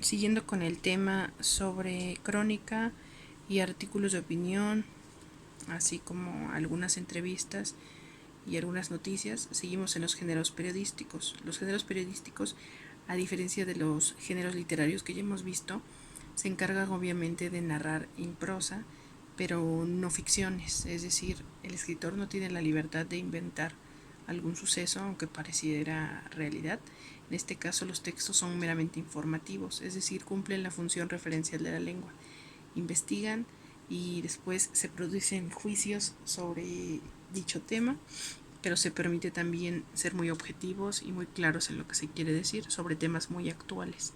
Siguiendo con el tema sobre crónica y artículos de opinión, así como algunas entrevistas y algunas noticias, seguimos en los géneros periodísticos. Los géneros periodísticos, a diferencia de los géneros literarios que ya hemos visto, se encargan obviamente de narrar en prosa, pero no ficciones, es decir, el escritor no tiene la libertad de inventar algún suceso, aunque pareciera realidad. En este caso, los textos son meramente informativos, es decir, cumplen la función referencial de la lengua. Investigan y después se producen juicios sobre dicho tema, pero se permite también ser muy objetivos y muy claros en lo que se quiere decir sobre temas muy actuales.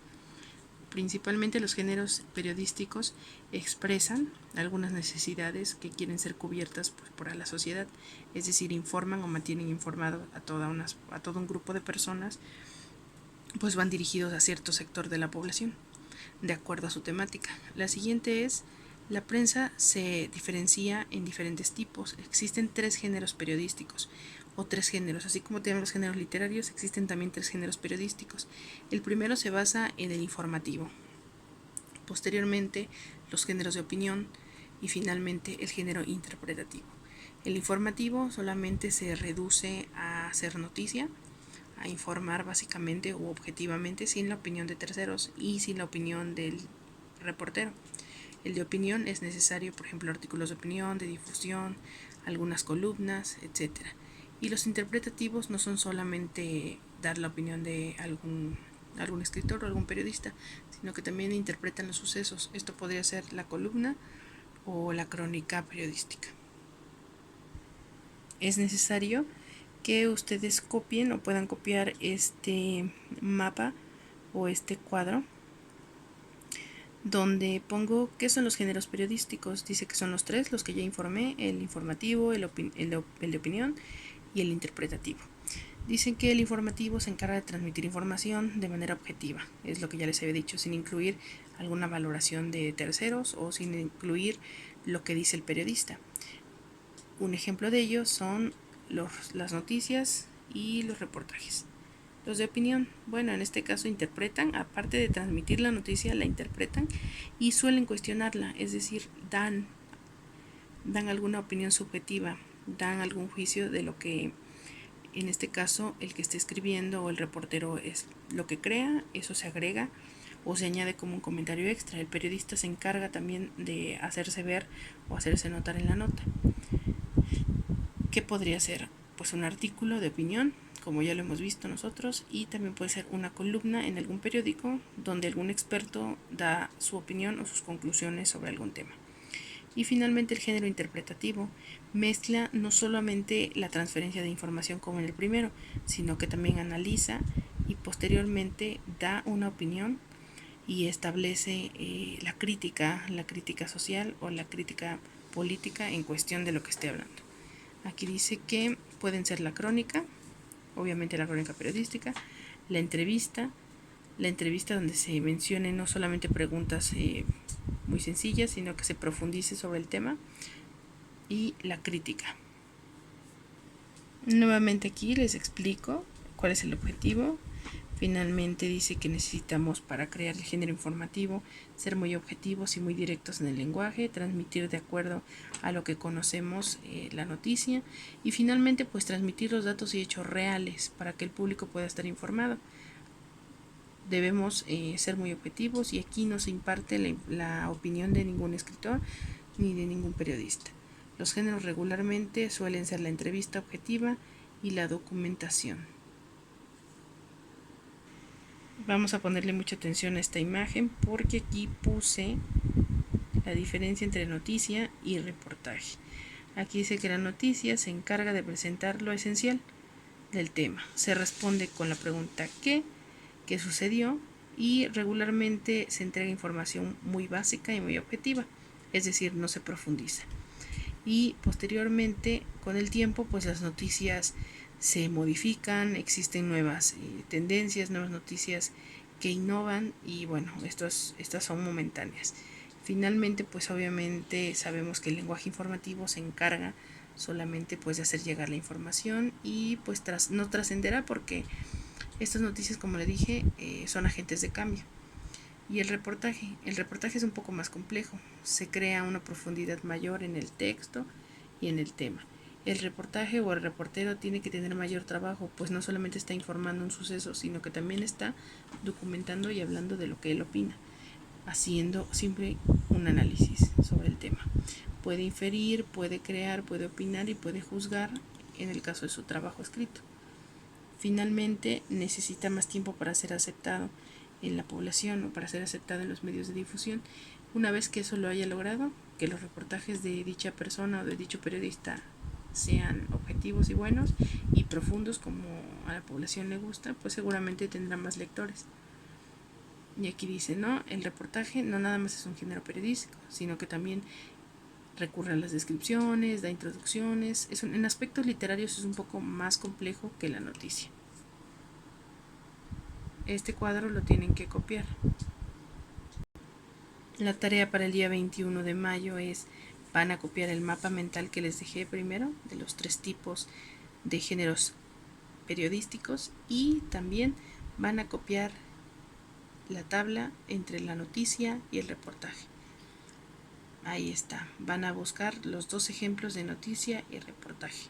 Principalmente los géneros periodísticos expresan algunas necesidades que quieren ser cubiertas por la sociedad, es decir, informan o mantienen informado a todo un grupo de personas, pues van dirigidos a cierto sector de la población, de acuerdo a su temática. La siguiente es: la prensa se diferencia en diferentes tipos. Existen 3 géneros periodísticos, o 3 géneros, así como tenemos los géneros literarios, existen también 3 géneros periodísticos. El primero se basa en el informativo, posteriormente los géneros de opinión y finalmente el género interpretativo. El informativo solamente se reduce a hacer noticia, a informar básicamente o objetivamente, sin la opinión de terceros y sin la opinión del reportero. El de opinión es necesario, por ejemplo, artículos de opinión, de difusión, algunas columnas, etc. Y los interpretativos no son solamente dar la opinión de algún escritor o algún periodista, sino que también interpretan los sucesos. Esto podría ser la columna o la crónica periodística. Es necesario que ustedes copien o puedan copiar este mapa o este cuadro donde pongo qué son los géneros periodísticos. Dice que son los 3, los que ya informé: el informativo, el de opinión y el interpretativo. Dicen que el informativo se encarga de transmitir información de manera objetiva, es lo que ya les había dicho, sin incluir alguna valoración de terceros o sin incluir lo que dice el periodista. Un ejemplo de ello son las noticias y los reportajes. Los de opinión, bueno, en este caso interpretan, aparte de transmitir la noticia, la interpretan y suelen cuestionarla, es decir, dan alguna opinión subjetiva, dan algún juicio de lo que en este caso el que esté escribiendo o el reportero es lo que crea. Eso se agrega o se añade como un comentario extra. El periodista se encarga también de hacerse ver o hacerse notar en la nota. ¿Qué podría ser? Pues un artículo de opinión, como ya lo hemos visto nosotros, y también puede ser una columna en algún periódico donde algún experto da su opinión o sus conclusiones sobre algún tema. Y finalmente el género interpretativo mezcla no solamente la transferencia de información como en el primero, sino que también analiza y posteriormente da una opinión y establece la crítica social o la crítica política en cuestión de lo que esté hablando. Aquí dice que pueden ser la crónica, obviamente la crónica periodística, la entrevista donde se mencionen no solamente preguntas muy sencillas, sino que se profundice sobre el tema, y la crítica. Nuevamente aquí les explico cuál es el objetivo. Finalmente dice que necesitamos, para crear el género informativo, ser muy objetivos y muy directos en el lenguaje, transmitir de acuerdo a lo que conocemos la noticia, y finalmente pues transmitir los datos y hechos reales para que el público pueda estar informado. Debemos ser muy objetivos y aquí no se imparte la opinión de ningún escritor ni de ningún periodista. Los géneros regularmente suelen ser la entrevista objetiva y la documentación. Vamos a ponerle mucha atención a esta imagen porque aquí puse la diferencia entre noticia y reportaje. Aquí dice que la noticia se encarga de presentar lo esencial del tema. Se responde con la pregunta ¿qué sucedió? Y regularmente se entrega información muy básica y muy objetiva, es decir, no se profundiza. Y posteriormente, con el tiempo, pues las noticias se modifican, existen nuevas tendencias, nuevas noticias que innovan, y bueno, estas son momentáneas. Finalmente, pues obviamente sabemos que el lenguaje informativo se encarga solamente pues de hacer llegar la información y pues no trascenderá, porque estas noticias, como le dije, son agentes de cambio. Y el reportaje. El reportaje es un poco más complejo. Se crea una profundidad mayor en el texto y en el tema. El reportaje o el reportero tiene que tener mayor trabajo, pues no solamente está informando un suceso, sino que también está documentando y hablando de lo que él opina, haciendo siempre un análisis sobre el tema. Puede inferir, puede crear, puede opinar y puede juzgar en el caso de su trabajo escrito. Finalmente, necesita más tiempo para ser aceptado en la población o para ser aceptado en los medios de difusión. Una vez que eso lo haya logrado, que los reportajes de dicha persona o de dicho periodista sean objetivos y buenos y profundos como a la población le gusta, pues seguramente tendrá más lectores. Y aquí dice, no, el reportaje no nada más es un género periodístico, sino que también recurre a las descripciones, da introducciones. En aspectos literarios es un poco más complejo que la noticia. Este cuadro lo tienen que copiar. La tarea para el día 21 de mayo es, van a copiar el mapa mental que les dejé primero, de los 3 tipos de géneros periodísticos, y también van a copiar la tabla entre la noticia y el reportaje. Ahí está, van a buscar los 2 ejemplos de noticia y reportaje.